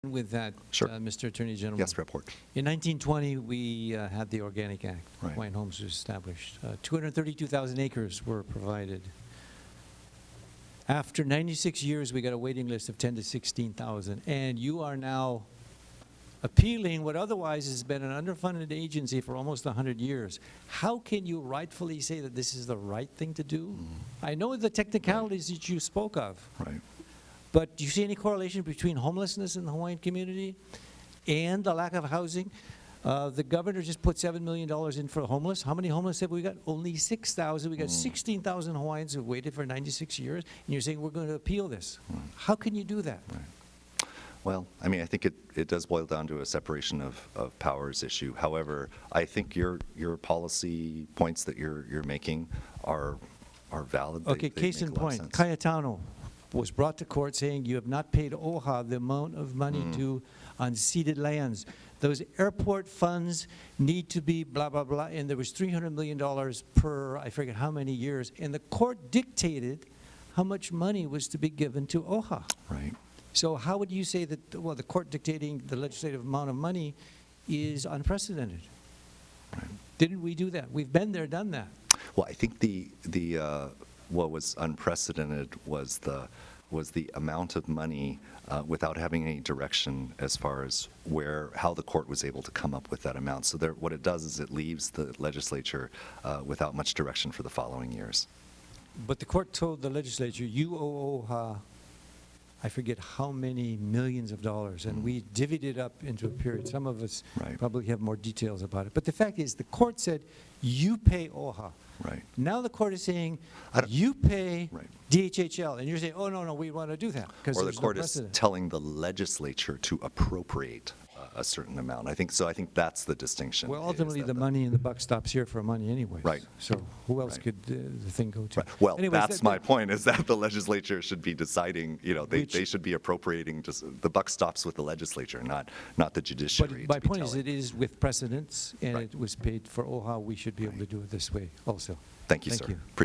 with that, Sure. Mr. Attorney General. Yes, report. In 1920, we had the Organic Act. Right. Hawaiian Homes was established. 232,000 acres were provided. After 96 years, we got a waiting list of 10 to 16,000. And you are now appealing what otherwise has been an underfunded agency for almost 100 years. How can you rightfully say that this is the right thing to do? I know the technicalities that you spoke of. Right. But do you see any correlation between homelessness in the Hawaiian community and the lack of housing? The governor just put $7 million in for homeless. How many homeless have we got? Only 6,000. We got 16,000 Hawaiians who waited for 96 years, and you're saying we're going to appeal this. How can you do that? Right. Well, I mean, I think it does boil down to a separation of powers issue. However, I think your policy points that you're making are valid. Okay, They case make in a lot of point, sense. Cayetano was brought to court saying you have not paid OHA the amount of money to unceded lands. Those airport funds need to be blah, blah, blah, and there was $300 million per, I forget how many years, and the court dictated how much money was to be given to OHA. Right. So how would you say that, well, the court dictating the legislative amount of money is unprecedented? Right. Didn't we do that? We've been there, done that. Well, I think the what was unprecedented was the amount of money without having any direction as far as how the court was able to come up with that amount. So what it does is it leaves the legislature without much direction for the following years. But the court told the legislature, you owe OHA, I forget how many millions of dollars, and we divvied it up into a period. Some of us Right. probably have more details about it. But the fact is, the court said, you pay OHA. Right. Now the court is saying, I don't- you pay Right. DHHL. And you're saying, oh, no, we want to do that. Because Or the there's no court is precedent. telling the legislature to appropriate a certain amount. I think that's the distinction. Well, is ultimately, that the money in the buck stops here for money anyway. Right. So who else Right. could the thing go to? Right. Well, Anyways, that's my point, is that the legislature should be deciding, they should be appropriating, the buck stops with the legislature, not the judiciary. But my to be point is, telling. it is with precedence, and Right. it was paid for OHA. We should be able to do it this way also. Thank you, Thank sir. you. Appreciate